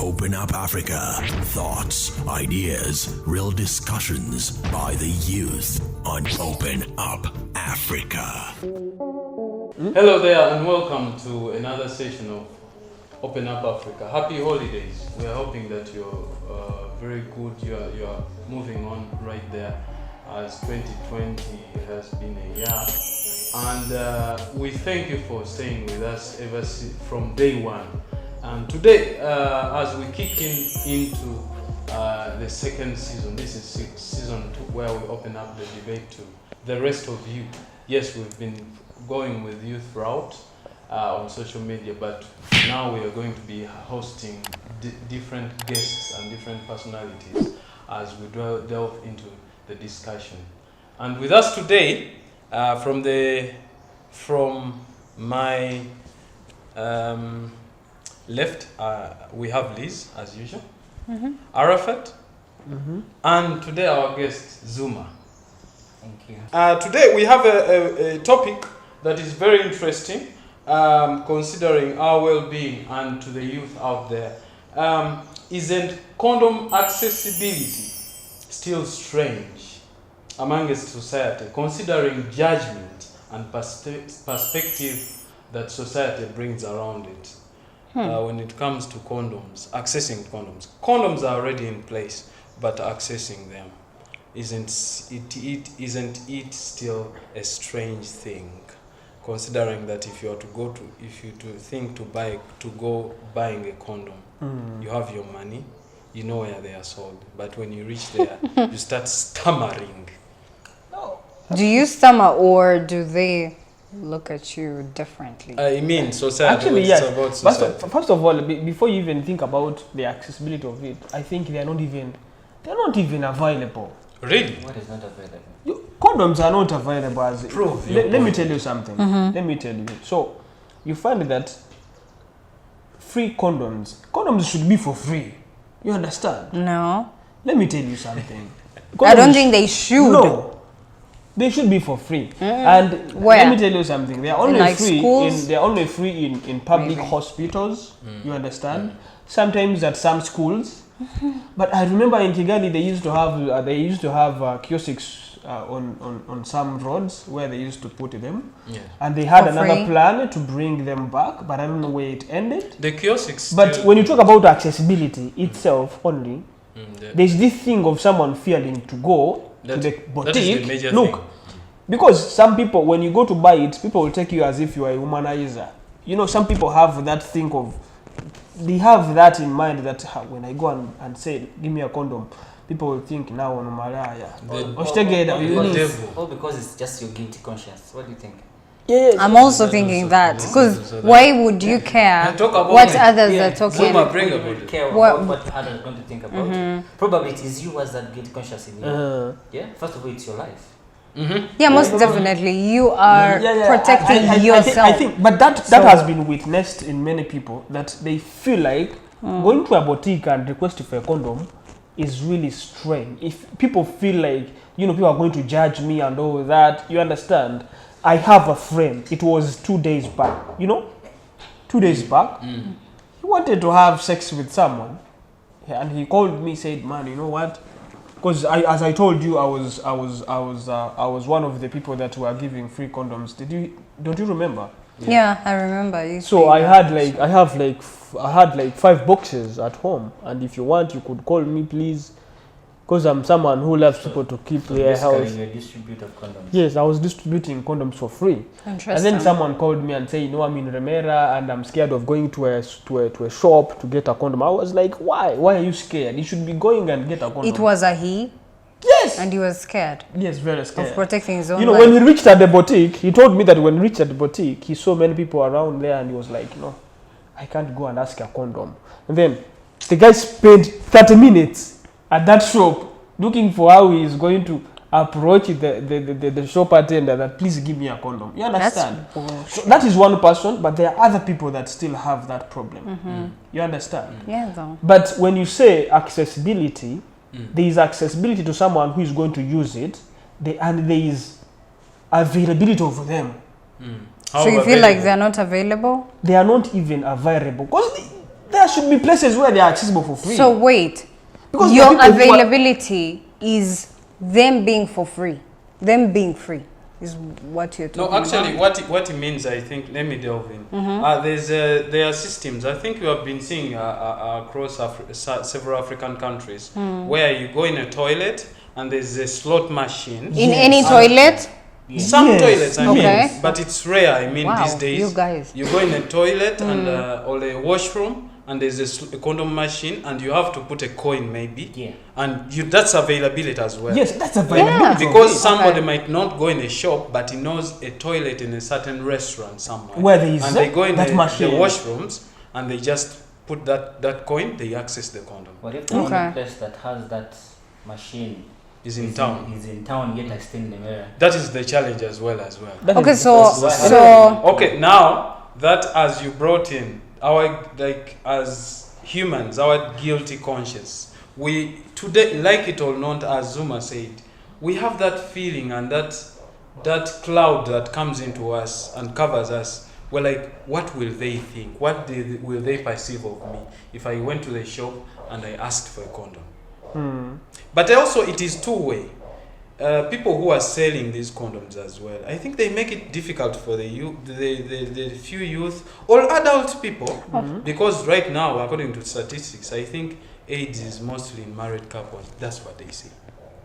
Open Up Africa. Thoughts, ideas, real discussions by the youth on Open Up Africa. Hello there and welcome to another session of Open Up Africa. Happy holidays. We are hoping that you're very good. You are moving on right there, as 2020 has been a year. And we thank you for staying with us from day one. And today, as we kick into the second season, this is season 2, where we open up the debate to the rest of you. Yes, we've been going with you throughout on social media, but now we are going to be hosting different guests and different personalities as we delve into the discussion. And with us today, from my left, we have Liz, as usual, Arafat, and today our guest, Xuma. Thank you. Today we have a topic that is very interesting, considering our well-being and to the youth out there. Isn't condom accessibility still strange amongst society, considering judgment and perspective that society brings around it? When it comes to condoms, accessing condoms. Condoms are already in place, but accessing them, isn't it still a strange thing? Considering that if you go buying a condom, you have your money, you know where they are sold, but when you reach there, you start stammering. Do you stammer, or do they look at you differently? I mean, society. Actually, yes. About society. First of all, before you even think about the accessibility of it, I think they're not even available. Really? What is not available? Condoms are not available as proof. Let me tell you something. Let me tell you. So, you find that free condoms should be for free. You understand? No. Let me tell you something. I don't think they should. No. They should be for free. And where? let me tell you something. They are only like free schools? they are only free in public hospitals. You understand? Sometimes at some schools. But I remember in Kigali they used to have kiosks on some roads where they used to put them. Yeah. And they had another plan to bring them back, but I don't know where it ended. The kiosks. But when you talk about accessibility itself only, there's this thing of someone fearing to go to the boutique. That is the major Look, thing. because some people, when you go to buy it, people will take you as if you are a womanizer. You know, some people have that thing of, they have that in mind that when I go and say, give me a condom, people will think now on Malaya. All because it's just your guilty conscience. What do you think? Yeah, I'm also thinking that, because why would you care what others are talking about? Care about what others are going to think about. Probably it is you as that guilty conscience in you. Yeah. First of all, it's your life. Yeah, most definitely. You are protecting yourself. I think, but that has been witnessed in many people, that they feel like going to a boutique and requesting for a condom is really strange. If people feel like, people are going to judge me and all that, you understand? I have a friend, it was 2 days back, 2 days back, he wanted to have sex with someone, and he called me, said, man, you know what? Because as I told you, I was one of the people that were giving free condoms. Don't you remember? Yeah, I remember. So I had like 5 boxes at home, and if you want, you could call me, please. Because I'm someone who loves people to keep their house. You're a distributor of condoms. Yes, I was distributing condoms for free. Interesting. And then someone called me and said, I'm in Remera and I'm scared of going to a shop to get a condom. I was like, why? Why are you scared? You should be going and get a condom. It was a he? Yes. And he was scared? Yes, very scared. Of protecting his own life. When he reached at the boutique, he told me that when he reached at the boutique, he saw many people around there and he was like, I can't go and ask a condom. And then the guy spent 30 minutes at that shop looking for how he is going to approach the shop attendant that please give me a condom. You understand? So that is one person, but there are other people that still have that problem. You understand? Yeah, though. But when you say accessibility, there is accessibility to someone who is going to use it, and there is availability of them. So you feel like they're not available? They are not even available because there there should be places where they are accessible for free. So wait, Because your the people who are- availability is them being for free. Them being free is what you're talking No, actually, about. what it means, I think, let me delve in. There are systems. I think you have been seeing across several African countries where you go in a toilet and there's a slot machine. In any toilet? Some Yes. toilets, I Okay. mean, but it's rare. I mean, Wow, these days, you guys. you go in a toilet and or a washroom, and there's a condom machine, and you have to put a coin, maybe. Yeah. And that's availability as well. Yes, that's availability. Yeah. of Because it. somebody Okay. might not go in a shop, but he knows a toilet in a certain restaurant somewhere. Where there is and they go in that the machine. washrooms, and they just put that coin, they access the condom. What if the Okay. only place that has that machine Is in town. Is in town, yet I stay in the mirror. That is the challenge as well. That Okay, is- so Okay, now that as you brought in our, like, as humans, our guilty conscience, we today, like it or not, as Xuma said, we have that feeling and that cloud that comes into us and covers us. We're like, what will they think? What will they perceive of me if I went to the shop and I asked for a condom? But also, it is two-way. People who are selling these condoms as well, I think they make it difficult for the youth, the few youth or adult people, because right now, according to statistics, I think AIDS is mostly in married couples. That's what they say.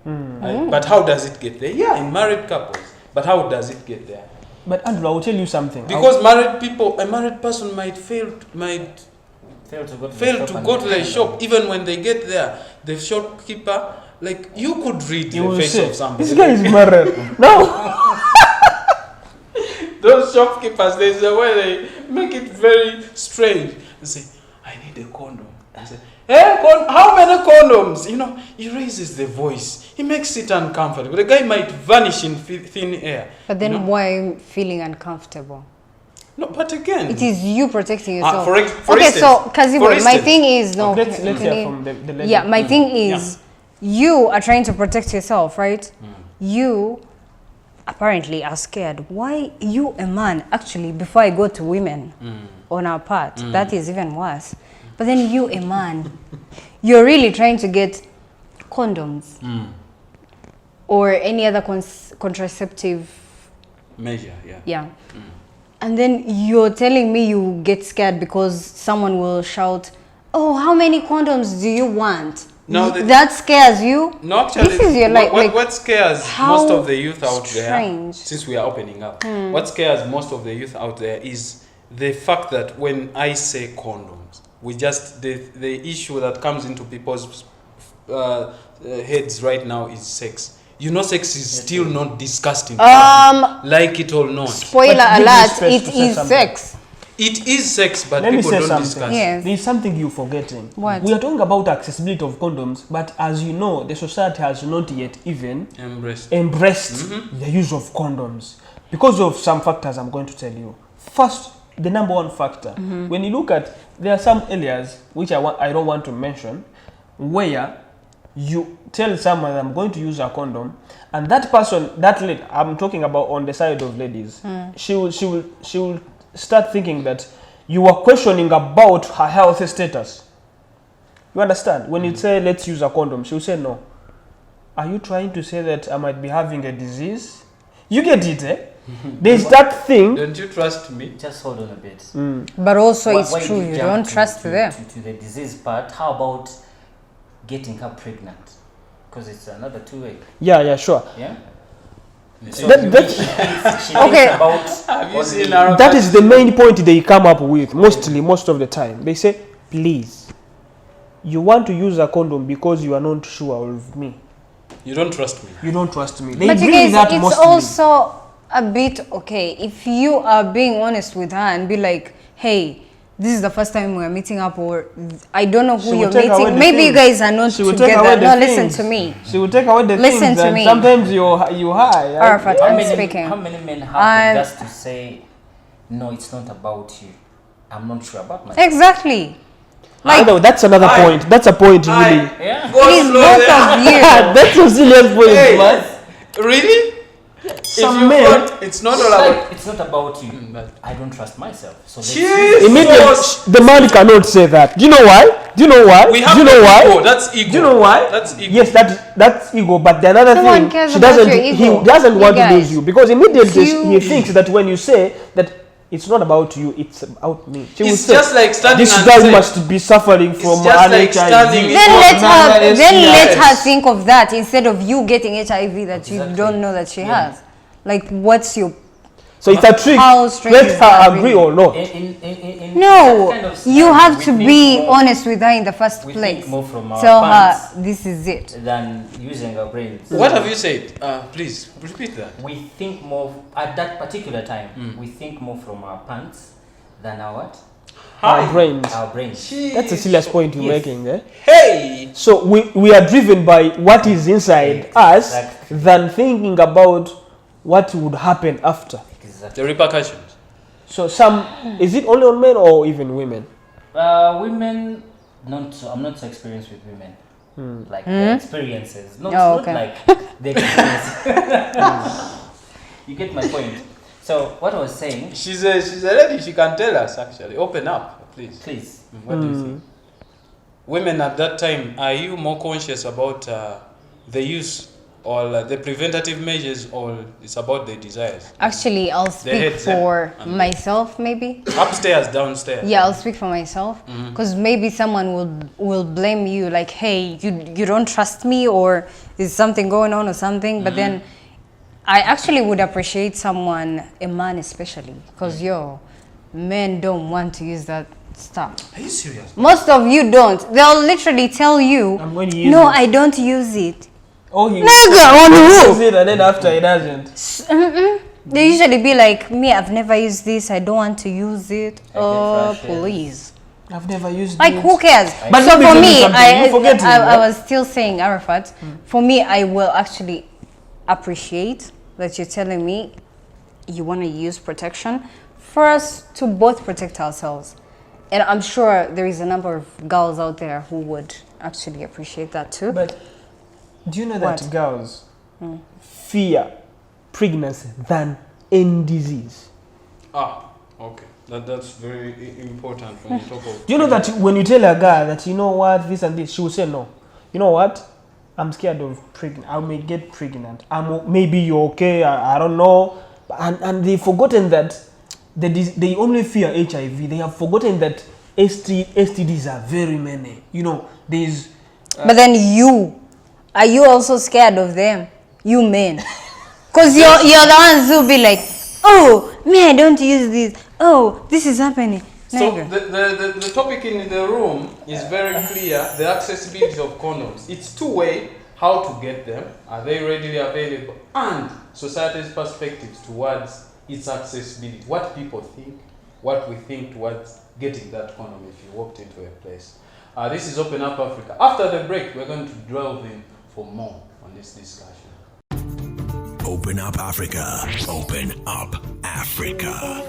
But how does it get there? Yeah, in married couples. But how does it get there? But Andrew, I will tell you something. Because married people, a married person might fail Fail to go to to the shop. go to the shop. Even when they get there, the shopkeeper, like, you could read You the will face say, of somebody. this guy is married. No. Those shopkeepers, there's a way they make it very strange. They say, I need a condom. I say, hey, how many condoms? You know, he raises the voice. He makes it uncomfortable. The guy might vanish in thin air. but then you know? why are you feeling uncomfortable? No, but again, It is you protecting yourself. for okay, instance, so for Kazibwe, my instance- thing is no. Let's can hear you- from the lady. Yeah, my thing is you are trying to protect yourself, right? You apparently are scared. Why you a man? Actually, before I go to women on our part, that is even worse. But then you a man, you're really trying to get condoms or any other contraceptive. measure, yeah. Yeah. And then you're telling me you get scared because someone will shout, oh, how many condoms do you want? No, that scares you? No, actually, This is your, what scares how most of the youth out strange. there, since we are opening up, what scares most of the youth out there is the fact that when I say condoms, we just, the issue that comes into people's heads right now is sex. You know, sex is still not discussed in public, like it or not. Spoiler But give me alert, space it to say is something. sex. It is sex, but Let me people say don't something. discuss. Yes. There is something you're forgetting. What? We are talking about accessibility of condoms, but as you know, the society has not yet even embraced the use of condoms because of some factors I'm going to tell you. First, the number one factor. When you look at, there are some areas which I don't want to mention, where you tell someone I'm going to use a condom, and that person, that lady, I'm talking about on the side of ladies, she will start thinking that you are questioning about her health status. You understand? When you say let's use a condom, she will say no. Are you trying to say that I might be having a disease? You get it, eh? There's that thing. Don't you trust me? Just hold on a bit. But also Why it's true, you you jump don't to- trust to, them. To the disease part, how about getting her pregnant? Because it's another two-way. Yeah, sure. Yeah? She Okay. thinks about Have you only- seen Arafat? That is the main point they come up with most of the time. They say, please, you want to use a condom because you are not sure of me. You don't trust me. You don't trust me. They But you bring guys, that it's mostly. also a bit okay if you are being honest with her and be like, hey, this is the first time we're meeting up, or I don't know She who will you're take away meeting. the Maybe you things. guys are not She will take together. away the No, listen things. to me. She will take away the Listen things to and me. sometimes you high. Arafat, How I'm many, speaking. how many men have I'm- the guts to say, no, it's not about you? I'm not sure about myself. Exactly. I know, that's another point. That's a point, really. Yeah. Go It is slow both there. of you. That's a serious point, Hey. man. Really? some men. It's not all about. It's not about you. but I don't trust myself. So let's Immediately, the man cannot say that. Do you know why? Do you know why? we have Do you know why? ego. That's ego. Do you know why? That's ego. Yes, that's ego. But the another No one thing, cares she about doesn't. your ego. He doesn't You want to guys. lose you because immediately he Huge. thinks that when you say that it's not about you, it's about me. She will It's say, just like standing this and guy saying- must be suffering from just an like HIV. standing in- Then let her Yes. think of that instead of you getting HIV that you Exactly. don't know that she has. Like, what's your... So it's a trick. How strange Let is that, her agree really? or not. in No, that kind of you scenario, have we to think be more- honest with her in the first we place. think more from our Tell pants her this is it. than using our brains. What have you said? Please repeat that. We think more at that particular time. We think more from our pants than our what? Our brains. Our brains. That's a serious point you're Yes. making, eh? Hey. So we are driven by what is inside us Exactly. than thinking about what would happen after. Exactly. The repercussions. So is it only on men or even women? Women, not so. I'm not so experienced with women. Like their experiences. Not, Oh, not okay. like the experience. You get my point. So what I was saying, She's a lady. She can tell us actually. Open up, please. please. What do you think? Women at that time, are you more conscious about the use or the preventative measures, or it's about the desires? Actually, I'll speak heads, yeah. for And- myself, maybe. Upstairs, downstairs. Yeah, I'll speak for myself because maybe someone will blame you like, hey, you don't trust me, or is something going on or something. But then I actually would appreciate someone, a man especially, because men don't want to use that stuff. Are you serious? Most of you don't. They'll literally tell you, I'm going to use no, it. I don't use it. Oh, he Nigga, on uses who? it and then after he doesn't. They usually be like, me, I've never used this. I don't want to use it. I get Oh, rashes. please. I've never used Like, it. who cares? But So let me for tell you me, something. You forget it, I right? was still saying, Arafat, for me, I will actually appreciate that you're telling me you want to use protection for us to both protect ourselves. And I'm sure there is a number of girls out there who would actually appreciate that too. But do you know that What? girls fear pregnancy than any disease? Okay. That's very important when you talk of. Do you know that when you tell a guy that, you know what, this and this, she will say no. You know what? I'm scared of pregnant. I may get pregnant. Maybe you're okay. I don't know. And they've forgotten that they only fear HIV. They have forgotten that STDs are very many. You know, there's. But then are you also scared of them? You men. Because you're the ones who'll be like, oh, me, I don't use this. Oh, this is happening. So Nigga. the topic in the room is very clear. The accessibility of condoms. It's two-way. How to get them? Are they readily available? And society's perspectives towards its accessibility. What people think, what we think towards getting that condom if you walked into a place. This is Open Up Africa. After the break, we're going to delve in for more on this discussion. Open Up Africa. Open Up Africa.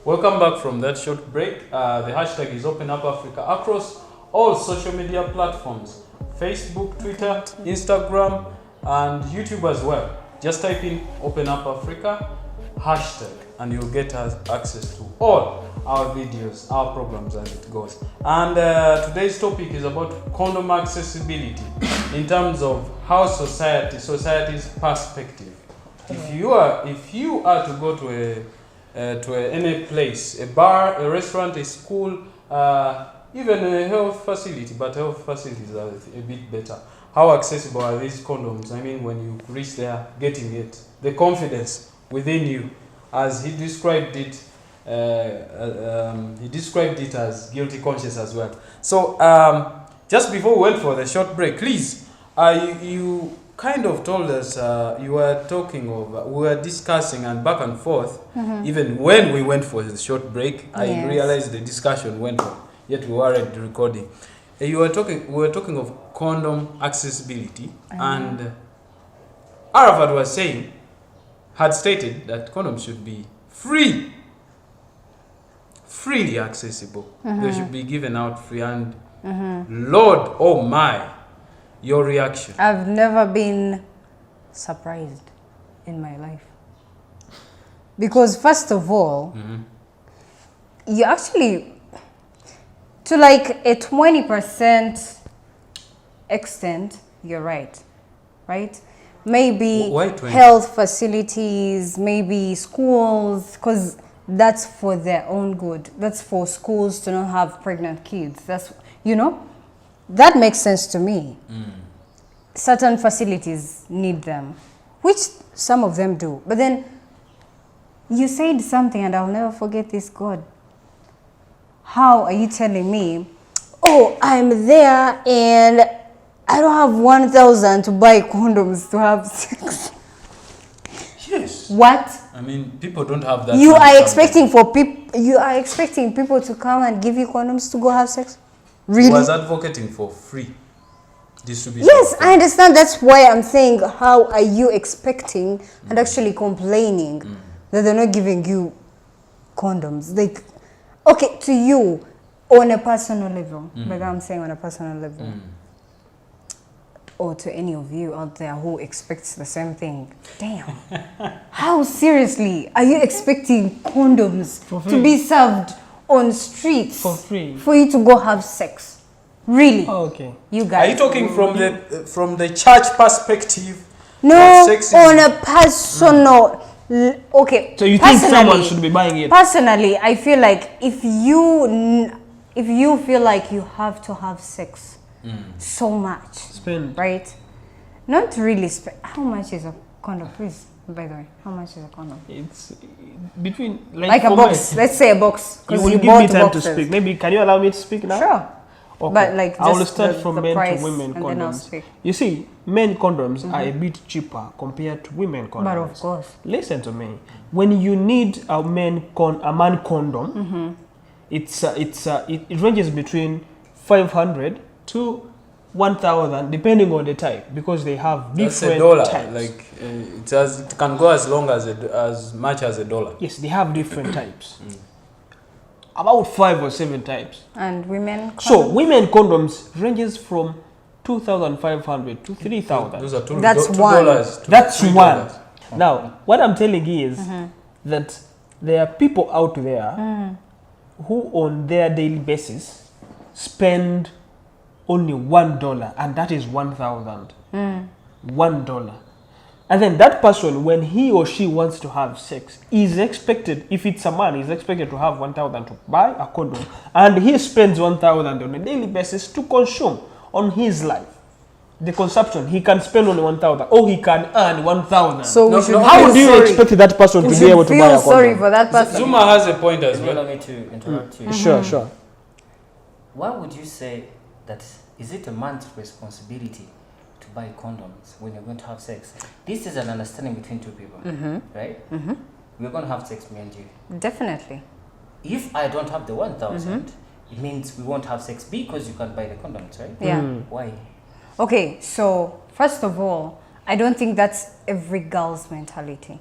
Welcome back from that short break. The hashtag is Open Up Africa across all social media platforms. Facebook, Twitter, Instagram, and YouTube as well. Just type in Open Up Africa hashtag and you'll get access to all our videos, our programs as it goes. And today's topic is about condom accessibility in terms of how society's perspective. If you are to go to any place, a bar, a restaurant, a school, even a health facility, but health facilities are a bit better. How accessible are these condoms? I mean, when you reach there, getting it, the confidence within you, as he described it. He described it as guilty conscience as well. So, just before we went for the short break, please, you kind of told us we were discussing and back and forth. Even when we went for the short break, I realized the discussion went on. Yet we weren't recording. We were talking of condom accessibility, and Arafat had stated that condoms should be freely accessible. They should be given out free. And Lord, oh my, your reaction. I've never been surprised in my life. Because first of all, you actually, to like a 20% extent, you're right? Maybe Why 20? health facilities, maybe schools, because that's for their own good. That's for schools to not have pregnant kids. That's, you know, that makes sense to me. Certain facilities need them, which some of them do. But then you said something, and I'll never forget this, God. How are you telling me, oh, I'm there and I don't have 1,000 to buy condoms to have sex? Yes. What? I mean, people don't have that. You money are sometimes. expecting people to come and give you condoms to go have sex? Really? Who was advocating for free distribution? Yes, I understand. That's why I'm saying, how are you expecting and actually complaining that they're not giving you condoms? Like, okay, to you, on a personal level, like I'm saying on a personal level, or to any of you out there who expects the same thing, damn. How seriously are you expecting condoms to be served on streets For free. for you to go have sex? Really? Oh, okay. You Are guys? you talking from the church perspective? No, that sex is- on a personal. Okay. So you think someone personally- should be buying it? Personally, I feel like if you feel like you have to have sex so much, Spend. right? Not really spend. How much is a condom, please? By the way, how much is a condom? It's between Like a for box. men. Let's say a box. 'cause Will you give bought me time boxes. to speak? Maybe can you allow me to speak now? Sure. Okay. But like I will just start the- from the men price, to women and then I'll condoms. speak. You see, men condoms are a bit cheaper compared to women condoms. But of course. Listen to me. When you need a man condom, it ranges between 500 to 1,000 depending on the type, because they have That's different $1. types. Like it can go as long as much as $1. Yes, they have different types. About 5 or 7 types. And women. So women condoms ranges from 2,500 to 3,000. Those are two, That's $2 one. to That's $3. one. Now, what I'm telling you is that there are people out there who, on their daily basis, spend only $1, and that is 1,000. $1. And then that person, when he or she wants to have sex, is expected, if it's a man, is expected to have 1,000 to buy a condom, and he spends 1,000 on a daily basis to consume on his life. The consumption, he can spend only 1,000, or he can earn 1,000. So we should how feel do you sorry. expect that person We to be should able to buy feel a condom? sorry for that person. Xuma has a point as Allow well. me to interrupt you. Sure. Why would you say that? Is it a man's responsibility to buy condoms when you're going to have sex? This is an understanding between two people, right? We're going to have sex, me and you. Definitely. If I don't have the 1,000, it means we won't have sex because you can't buy the condoms, right? Yeah. Why? Okay, so first of all, I don't think that's every girl's mentality.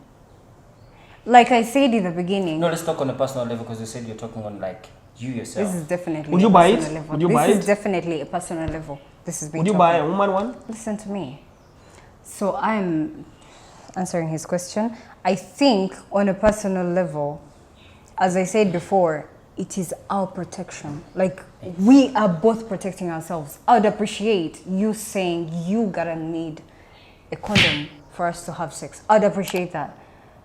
Like I said in the beginning, No, let's talk on a personal level because you said you're talking on like you yourself. this is definitely Would you a buy personal it? level. Would you this buy is it? definitely a personal level. This is being Would you buy a woman one? Listen to me. So I'm answering his question. I think on a personal level, as I said before, it is our protection. Like we are both protecting ourselves. I would appreciate you saying you gotta need a condom for us to have sex. I'd appreciate that.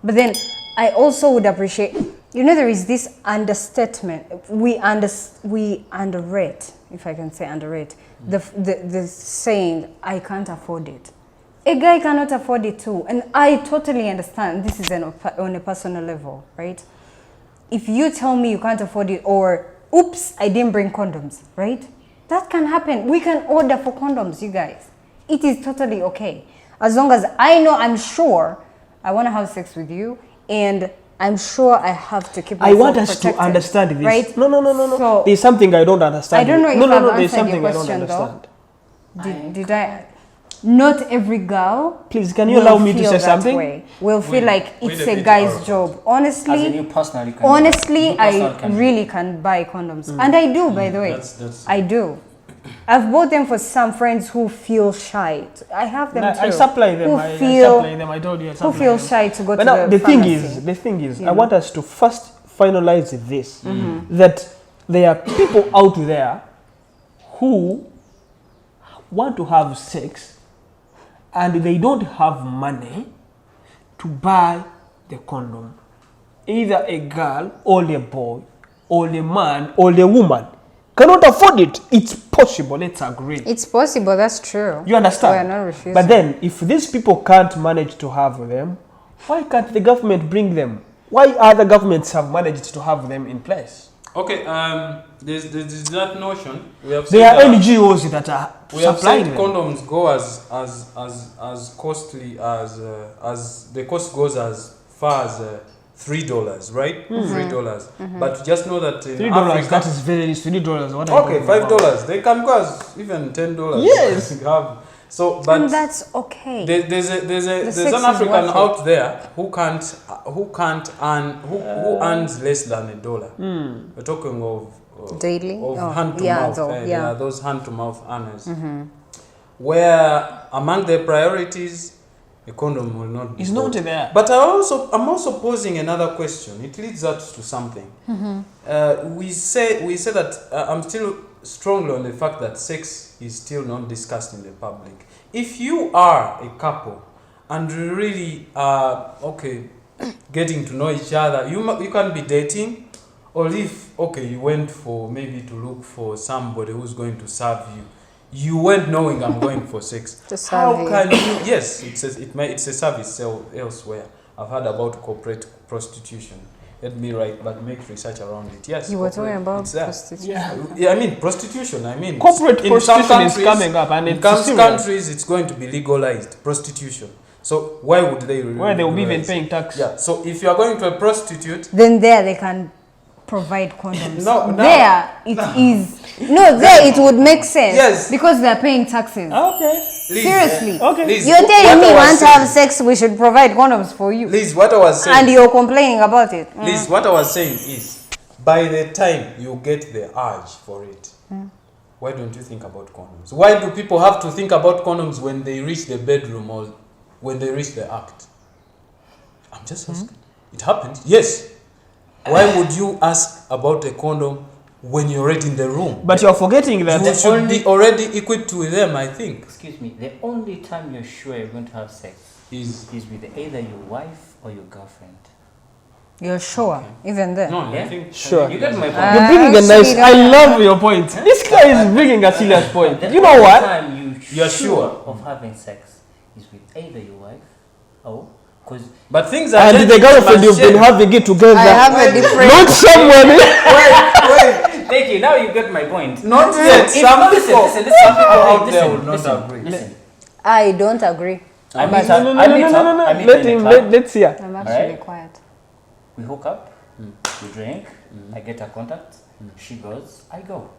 But then I also would appreciate, there is this understatement. We underrate, if I can say underrate, the saying, I can't afford it. A guy cannot afford it too. And I totally understand this is on a personal level, right? If you tell me you can't afford it, or oops, I didn't bring condoms, right? That can happen. We can order for condoms, you guys. It is totally okay. As long as I'm sure I want to have sex with you, and I'm sure I have to keep myself I want us protected, to understand this. right? No. So, There's something I don't understand. I don't know if no, I've there's answered something your I don't question, though. understand. Did I? Not every girl. Please, can you will allow me to feel say that something? way. Will feel like wait it's a a bit, guy's Arafat. job. As in Honestly, you personally can honestly, you personally I can really can buy condoms, and I do. By the way, That's I do. I've bought them for some friends who feel shy. I have them too. I supply them. I supply them. I told you. I supply who feel them. shy to go But to now, the the pharmacy. thing is, I want us to first finalize this, that there are people out there who want to have sex and they don't have money to buy the condom. Either a girl or a boy or a man or a woman cannot afford it. It's possible, let's agree. It's possible, that's true. You understand? We're not refusing. But then, if these people can't manage to have them, why can't the government bring them? Why other governments have managed to have them in place? Okay, there's that notion. We have There are said that- NGOs that are We have supplying said them. condoms go as costly as the cost goes as far as $3, right? $3. But just know that in $3, Africa, that is very $3. What are you okay, talking about? $5. They can go as even $10. Yes. So, but and that's okay. there's sex an is African worth it. out there who earns less than $1. We're talking of Daily? hand to yeah, mouth. though, There yeah. are those hand to mouth earners. Where among their priorities, a condom will not be It's not bought. there. But I'm also posing another question. It leads us to something. We say that I'm still strongly on the fact that sex is still not discussed in the public. If you are a couple and you really getting to know each other, you can be dating, or if you went for maybe to look for somebody who's going to serve you. You weren't knowing I'm going for sex. To serve How you. can you? Yes, it's a service elsewhere. I've heard about corporate prostitution. Let me write, but make research around it. Yes, You were talking corporate, about it's there. prostitution. Yeah, I mean prostitution. I mean Corporate in some prostitution is countries- coming up, and in it's some serious. countries it's going to be legalized prostitution. So why would they? Where they will be even legalize? paying tax. Yeah. So if you are going to a prostitute, Then there they can provide condoms. No, no. There it is. No, there it would make sense. Yes. Because they're paying taxes. Okay. Liz, Seriously. Okay. Liz, You're telling me what I was want to have saying- sex, we should provide condoms for you. Liz, what I was saying. And you're complaining about it. Liz, what I was saying is, by the time you get the urge for it, why don't you think about condoms? Why do people have to think about condoms when they reach the bedroom or when they reach the act? I'm just asking. It happens. Yes. Why would you ask about a condom when you're already in the room? But you're forgetting that You should be already equipped with them, I think. Excuse me, the only time you're sure you're going to have sex Is is with either your wife or your girlfriend. You're sure, even then. no, I Yeah? think Sure. You get my point. you're bringing a nice. actually I don't- love your point. This guy is bringing a serious point. The You know only what? time You're sure. of having sex is with either your wife or because But things are And changing the girlfriend to you've been shame. having it together. I have a different. Not someone. Wait. thank you. Now you get my point. Not yet. If- Some listen, people listen, some people out hey, there listen, will not listen, agree. listen. I don't agree. I No, meet no, up. no, I no, meet no, up. no, no. I meet Let in a him. club. Let's hear. I'm actually Right? quiet. We hook up. We drink. I get her contact. She goes. I go.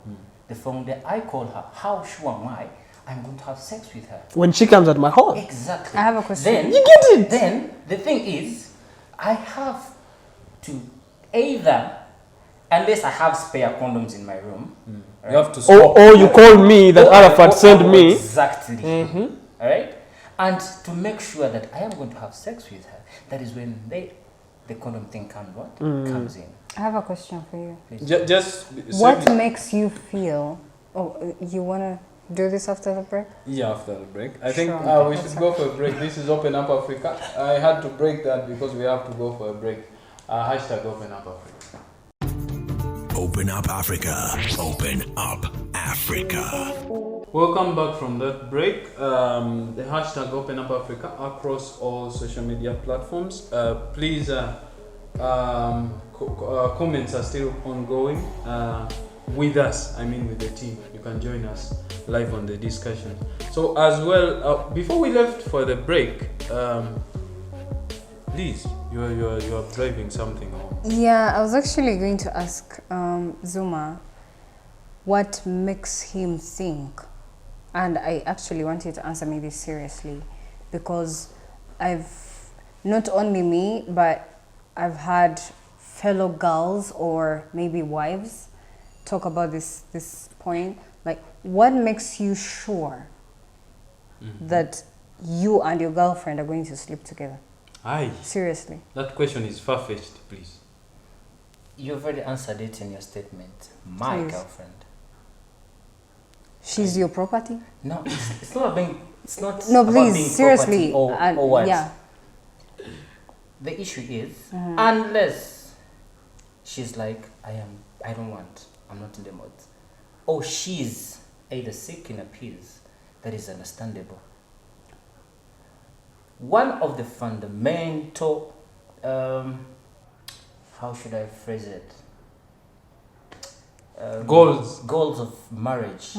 The phone day I call her. How sure am I? I'm going to have sex with her. When she comes at my home. Exactly. I have a question. Then You get it? Then the thing is, I have to either, unless I have spare condoms in my room. You have to swap. Or you call me that or I Arafat go sent out me. Exactly. All right. And to make sure that I am going to have sex with her, that is when the condom thing comes in. I have a question for you. Just What makes you feel? Oh, you wanna do this after the break? Yeah, after the break. I think Sure. we should go for a break. This is Open Up Africa. I had to break that because we have to go for a break. Hashtag Open Up Africa. Open Up Africa. Open Up Africa. Welcome back from that break. The hashtag Open Up Africa across all social media platforms. Please, comments are still ongoing. With us, I mean with the team. You can join us live on the discussion. So as well, before we left for the break, Liz, you are driving something home. Yeah, I was actually going to ask Xuma what makes him think, and I actually want you to answer me this seriously, because not only me, but I've had fellow girls or maybe wives talk about this point. Like, what makes you sure that you and your girlfriend are going to sleep together? Aye. Seriously. That question is far-fetched, please. You've already answered it in your statement. My Please. girlfriend. She's your property? No, it's not being. It's not. No, about please, being seriously. property or what? Yeah. The issue is, unless she's like, I don't want. I'm not in the mood. Or she's either sick in a pills. That is understandable. One of the fundamental, how should I phrase it? Goals of marriage.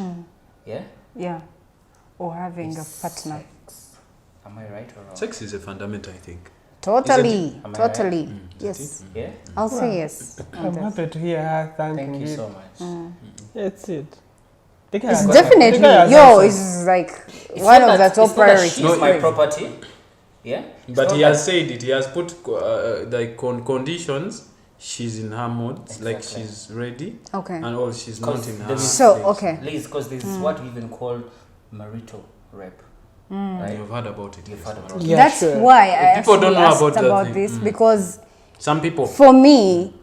Yeah. Yeah. Or having Is a partner. sex. Am I right or wrong? Sex is a fundamental, I think. Totally. Am I Totally. right? Yes. Yeah. I'll say yes. on I'm this. happy to hear her thanking Thank you so much. That's it. It's definitely, it's like It's one not of the that- top it's not that priorities. She's my property. Yeah. It's But not he has that- said it. He has put like conditions. She's in her mode, like Exactly. she's ready, Okay. and all she's not Because in her. there is- So, place. okay. Please, because this is what we even call marital rape. Right? You've heard about it. You've yes, heard about Martin. Yeah, That's sure. why I People don't actually know asked about that about thing. this because Some people. for me,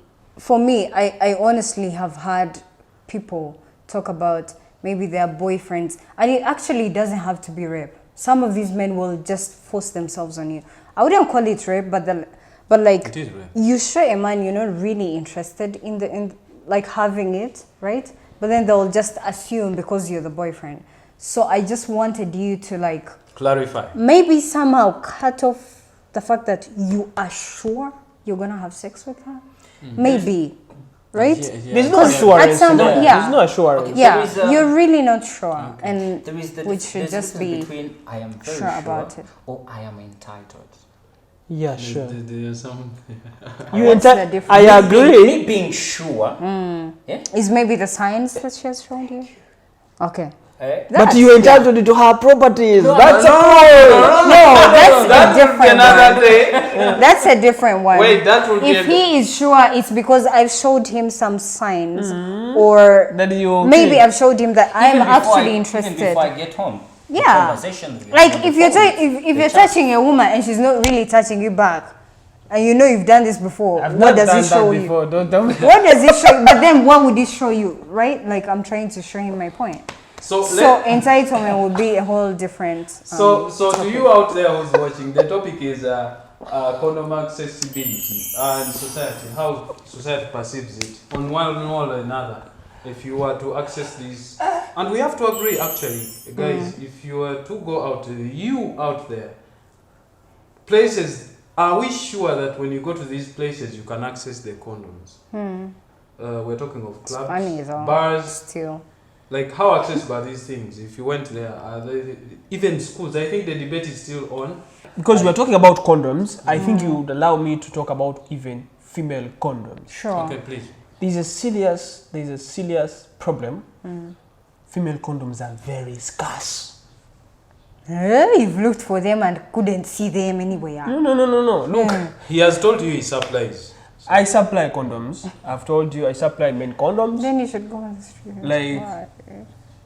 I honestly have had people talk about maybe their boyfriends, and it actually doesn't have to be rape. Some of these men will just force themselves on you. I wouldn't call it rape, but like It is rape. you show a man you're not really interested in like having it, right? But then they'll just assume because you're the boyfriend. So I just wanted you to like Clarify. maybe somehow cut off the fact that you are sure you're gonna have sex with her. Maybe, right? There's no assurance. some- there. yeah. There's no assurance. Okay. Yeah, There is, you're really not sure, and There is the we should there's just a be difference between I am very sure sure about it. or I am entitled. Yeah, sure. There's some. You What's the enti- difference? I Me agree. being sure. Yeah. Is maybe the signs that she has shown you? Okay. Alright. But That's- you entitled to her properties. That's no, a point. that's that a would be different another one. day. That's a different one. Wait, that would be. If he is sure, it's because I've showed him some signs, or That you maybe I've showed him that I'm Even before actually Even interested. before I get home. the Yeah. conversations we Like have if you're before if you're touching a woman and she's not really touching you back, and you know you've done this before, I've what not does done it show that you? before. Don't tell me. What does it show you? But then what would it show you, right? Like I'm trying to show him my point. So, So entitlement would be a whole different. So to you out there who's watching, the topic is condom accessibility and society, how society perceives it on one or another. If you were to access these, and we have to agree actually, guys, if you were to go out, you out there, places, are we sure that when you go to these places you can access the condoms? We're talking of clubs, Funny though. bars. Still. Like, how accessible are these things? If you went there, are they, even schools, I think the debate is still on. Because we're talking about condoms, I think you would allow me to talk about even female condoms. Sure. Okay, please. There's a serious problem. Female condoms are very scarce. You've looked for them and couldn't see them anywhere. No. Look, He has told you he supplies. I supply condoms. I've told you I supply men condoms. Then you should go on the street. Like, Why?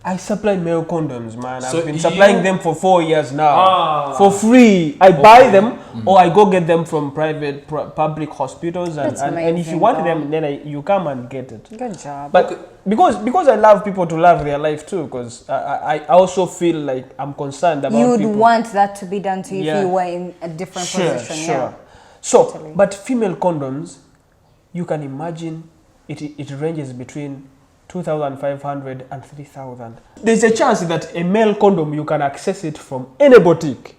I supply male condoms, man. So I've been supplying you- them for 4 years now. Ah. For free. I buy them or I go get them from private, public hospitals. That's And if you amazing, want though. them, then you come and get it. Good job. But because I love people to love their life too, because I also feel like I'm concerned about you would people. want that to be done to you Yeah. if you were in a different position. Yeah. So, Totally. but female condoms, you can imagine it ranges between 2,500 and 3,000. There's a chance that a male condom, you can access it from any boutique.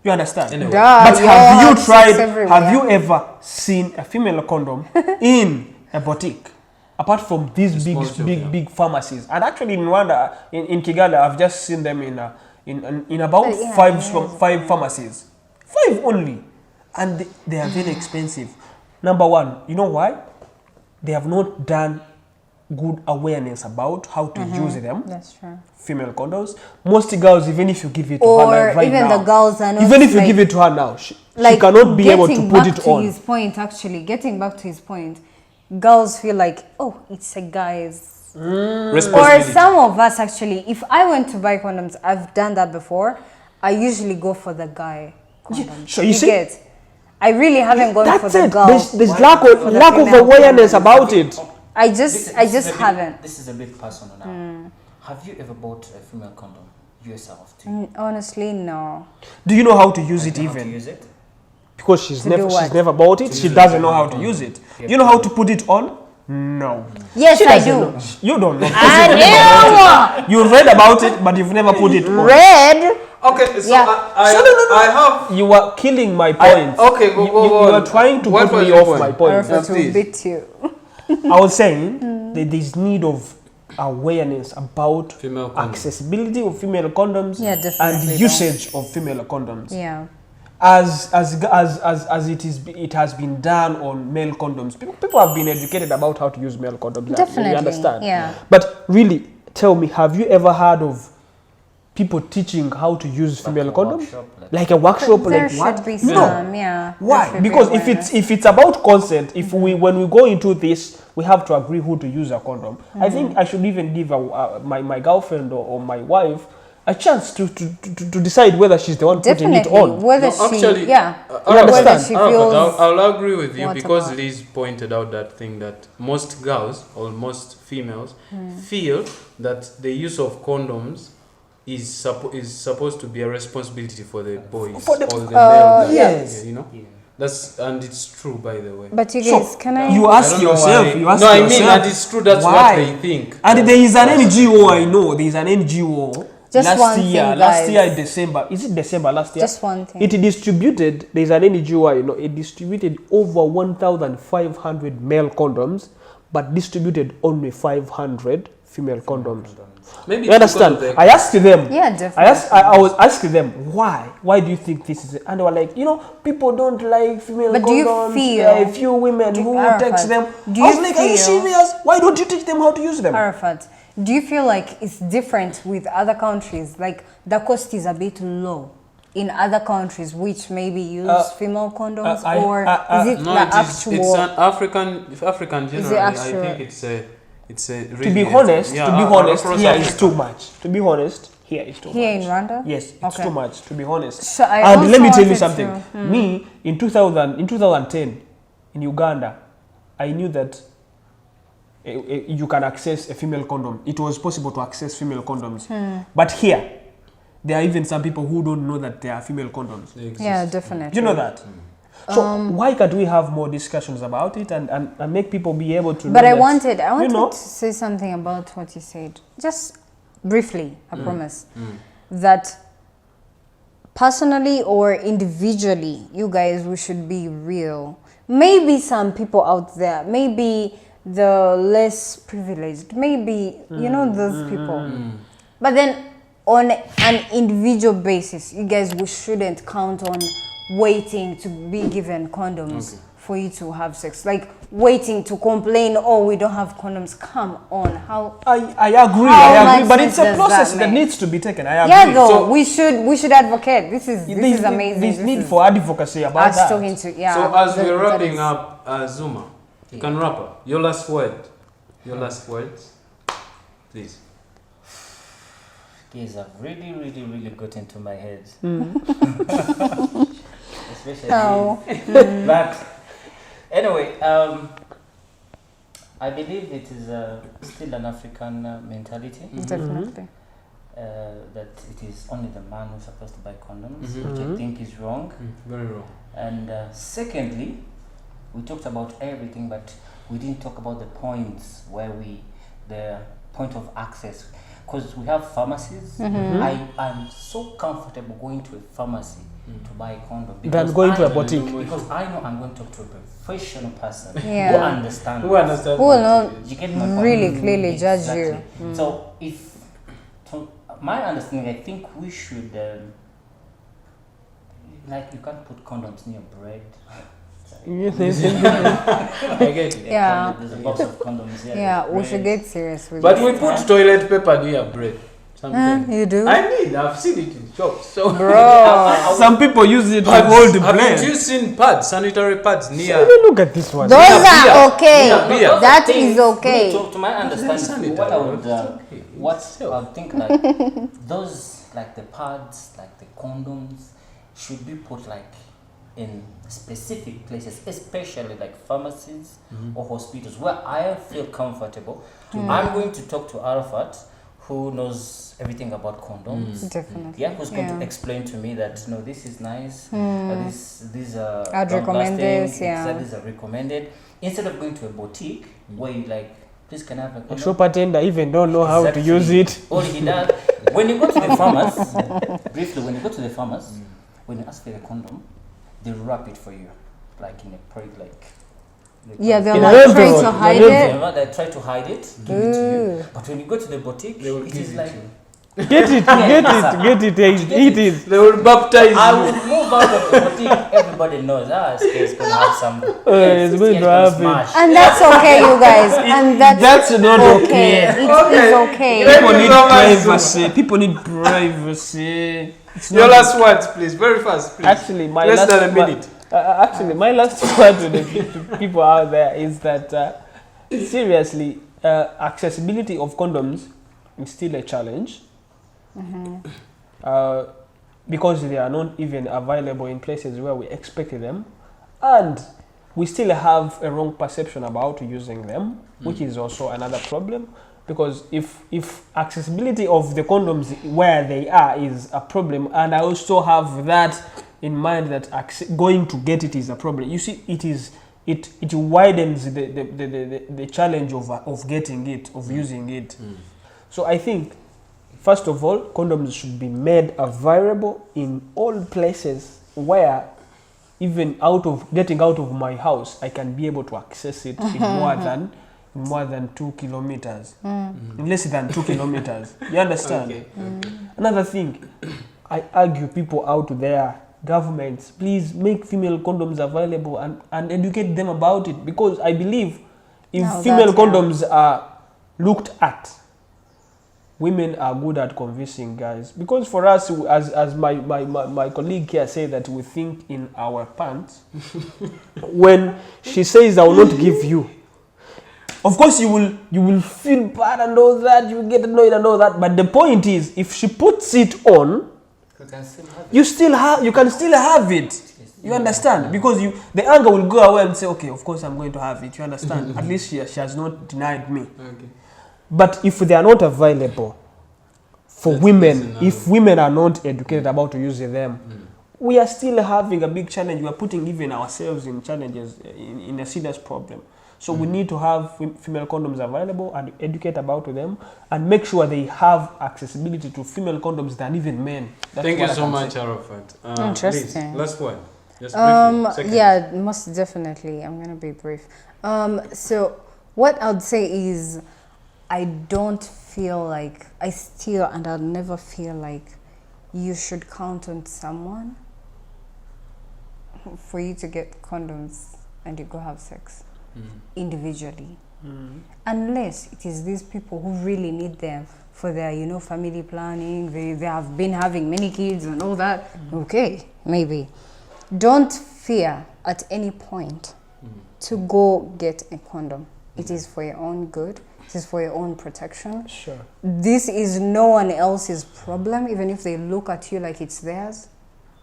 You understand? Anyway. Duh, But we all have you sex tried, everywhere. have you ever seen a female condom in a boutique? Apart from these small shop, yeah. big pharmacies. And actually in Rwanda, in Kigali, I've just seen them in about Yeah, five pharmacies. 5 only. And they are very expensive. Number one, you know why? They have not done good awareness about how to use them. That's true. Female condoms. Most girls, even if you give it to Or her like right even now, the girls are not even if you like- give it to her now, she Like cannot be able to getting put back it to on. his point, actually, getting back to his point, girls feel like, oh, it's a guy's Or responsibility. some of us actually, if I went to buy condoms, I've done that before. I usually go for the guy condoms. So you see? get? I really haven't gone for That's the it. girl. There's Why? lack of female awareness condoms. about it. I just is a bit- haven't. This is a bit personal now. Have you ever bought a female condom yourself? Honestly, no. Do you know how to use it Do you know how to even? use it? Because she's To do never what? never bought it. She doesn't know how to use it. Yeah. You know how to put it on? No. Yes, She I doesn't do. know. You don't know. I You read about it, but you've never put it on. Red. Okay, so Yeah. I have. You are killing my point. Okay, go You on. are trying to What put was me your off point? my point. Arafat will please. beat you. I was saying that there's need of awareness about Female condoms. accessibility of female condoms Yeah, definitely. and usage of female condoms. Yeah. As it has been done on male condoms. People have been educated about how to use male condoms. Definitely, You understand? yeah. But really, tell me, have you ever heard of people teaching how to use female a condoms? workshop, Like a workshop? There like should what? be No. some, yeah. There Why? should be Because awareness. if it's about consent, if when we go into this, we have to agree who to use a condom. I think I should even give my girlfriend or my wife a chance to decide whether she's the one putting it Definitely, on. whether No, she, actually, yeah, You understand? whether she feels. I'll agree with you what because about- Liz pointed out that thing that most girls or most females feel that the use of condoms is supposed to be a responsibility for the boys For the- or the male guys. yes. You know, and it's true, by the way. But you So, guys, can I? you I ask don't know yourself. why- You ask no, I yourself. mean that it's true. That's why? what they think. And there is an NGO. I know there is an NGO. Just last one year, thing, last guys. year in December. Is it December last year? Just one thing. It distributed. There is an NGO. I know. It distributed over 1,500 male condoms, but distributed only 500 female condoms. Maybe You it's because understand? of the- I asked them. Yeah, definitely. I was asking them why. Why do you think this is? And they were like, people don't like female But do you condoms. feel- There are a few women who Arafat, takes them. do I was you like, are you feel- serious? Why don't you teach them how to use them? Arafat, do you feel like it's different with other countries? Like the cost is a bit low in other countries which maybe use female condoms, or is it No, the it's actual? an African generally. actual- I think it's a. To really be honest, yeah, to be honest, across here Africa. is too much. To be honest, here is too Here much. in Rwanda? Yes, it's Okay. too much. To be honest. So I and also let me tell you wanted something. to- Me in 2010 in Uganda, I knew that you can access a female condom. It was possible to access female condoms. But here, there are even some people who don't know that there are female condoms. They exist. Yeah, definitely. Do you know that? So why can't we have more discussions about it and make people be able to But know I that, wanted you know, to say something about what you said. Just briefly, I promise. That personally or individually, you guys, we should be real. Maybe some people out there, maybe the less privileged, maybe, those people. But then on an individual basis, you guys, we shouldn't count on waiting to be given condoms for you to have sex. Like waiting to complain, oh, we don't have condoms. Come on, how? I agree, How but much it's sense a does process that that make? needs to be taken. I agree. Yeah, though So we should advocate. This is there's amazing. There's This need is for advocacy about us that. talking to yeah. So as that- we're that wrapping is- up, Xuma, you can wrap up. Your last word. Your last words, please. These have really, really, really got into my head. Especially. Oh. But anyway, I believe it is still an African mentality. Definitely. That it is only the man who's supposed to buy condoms, Mhm. which I think is wrong. Very wrong. And secondly, we talked about everything, but we didn't talk about the points the point of access. Because we have pharmacies. I am so comfortable going to a pharmacy to buy a condom. Than going to a boutique. Because I know I'm going to talk to a professional person Yeah. who understands. Who understands? Who will not You get my point? really clearly judge Exactly. you. So my understanding, I think we should like you can't put condoms near bread. I get it. Yeah. There's a box of condoms here. Yeah, there's we should bread. get serious with But it. we put toilet paper near bread. Sometimes. You do? I've seen it in shops. So Bro. Some people use it to pads. hold the Haven't blade. you seen pads, sanitary pads near? Look at this one. Those beer. are okay. Beer. That is okay. To my understanding, what I would, I would think like those, like the pads, like the condoms, should be put like in specific places, especially like pharmacies or hospitals where I feel comfortable. I'm going to talk to Arafat, who knows everything about condoms. Definitely. Yeah, who's going to explain to me that no, this is nice. These are I'd recommend this, these are recommended. Instead of going to a boutique where you like, please can I have a A condom? shop attender even don't know how to use it. All he does, when you go to the farmers, briefly, when you go to the farmers, when you ask for a condom, they wrap it for you, like in a pretty like. Yeah, they're In like a trying to envelope, hide in an it. They try to hide it, give it to you. But when you go to the boutique, They will it give is it like. to you. Get it, eat it. They will baptize I you. will move out of the boutique. Everybody knows. It's going to have some. It's going to have it. smash. And that's okay, you guys. And that's not okay. okay. It is okay. People Thank you need so much, privacy. People need privacy. It's Your not- last words, please. Very fast, please. Actually, my Less last than a minute. My last word to the people out there is that seriously, accessibility of condoms is still a challenge because they are not even available in places where we expected them, and we still have a wrong perception about using them, which is also another problem. Because if accessibility of the condoms where they are is a problem, and I also have that in mind that going to get it is a problem. You see, it widens the challenge of getting it, of using it. So I think, first of all, condoms should be made available in all places where, even getting out of my house, I can be able to access it in more than 2 kilometers, in less than 2 kilometers. You understand? Okay. Another thing, I argue people out there, governments, please make female condoms available and educate them about it, because I believe if female condoms are looked at, women are good at convincing guys. Because for us, as my colleague here said, that we think in our pants. When she says, I will not give you, of course you will feel bad and all that, you will get annoyed and all that, but the point is, if she puts it on, you can still have it. You understand? Because the anger will go away and say, okay, of course I'm going to have it. You understand? At least she has not denied me. Okay. But if they are not available for women, if women are not educated about using them, we are still having a big challenge. We are putting even ourselves in challenges, in a serious problem. So we need to have female condoms available and educate about them and make sure they have accessibility to female condoms than even men. That's Thank you what I so can much, say. Arafat. Interesting. Please, last one. Just briefly. Seconds. Yeah, most definitely. I'm gonna be brief. So what I'd say is, I don't feel like I'll never feel like you should count on someone for you to get condoms and you go have sex individually, unless it is these people who really need them for their family planning. They have been having many kids and all that. Okay, maybe. Don't fear at any point to go get a condom. It is for your own good. It is for your own protection. Sure. This is no one else's problem, even if they look at you like it's theirs.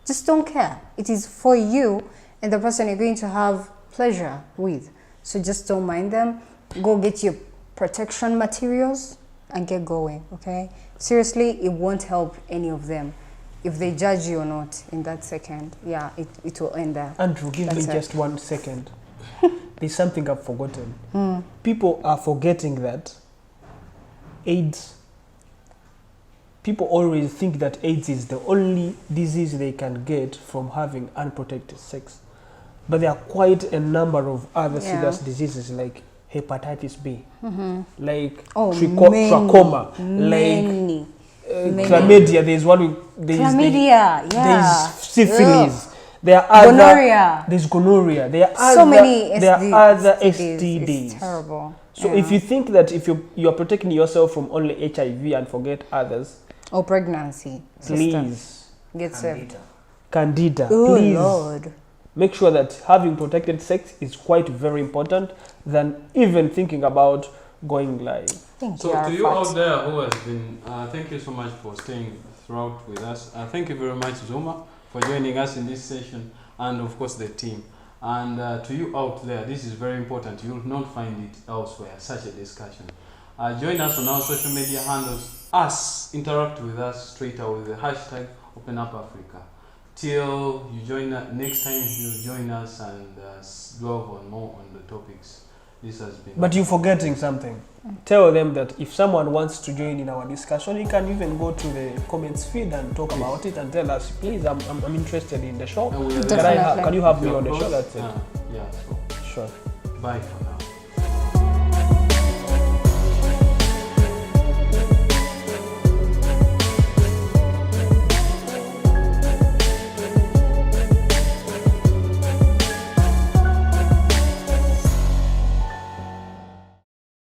Just don't care. It is for you and the person you're going to have pleasure with. So just don't mind them. Go get your protection materials and get going, okay? Seriously, it won't help any of them. If they judge you or not in that second, yeah, it will end there. Andrew, give That's me it. just 1 second. There's something I've forgotten. People are forgetting that AIDS, people always think that AIDS is the only disease they can get from having unprotected sex. But there are quite a number of other serious diseases like hepatitis B, like trachoma, like chlamydia. There's one. Chlamydia, There's syphilis. There are other. Gonorrhea. There's gonorrhea. There are So many There are other STDs. STDs. It's terrible. So if you think that if you are protecting yourself from only HIV and forget others, Or pregnancy. Sister. Please. Get saved. Candida. Oh, Please. Lord. Make sure that having protected sex is quite very important than even thinking about going live. So to you out there who has been, thank you so much for staying throughout with us. Thank you very much, Xuma, for joining us in this session, and of course the team. And to you out there, this is very important. You will not find it elsewhere, such a discussion. Join us on our social media handles. Interact with us straight away with the hashtag OpenUpAfrica. Till you join us next time, you'll join us and delve on more on the topics. This has been. But you're forgetting something. Tell them that if someone wants to join in our discussion, you can even go to the comments feed and talk about it and tell us, please, I'm interested in the show. Can you have me on the show? That's it. Yeah, Sure. Bye for now.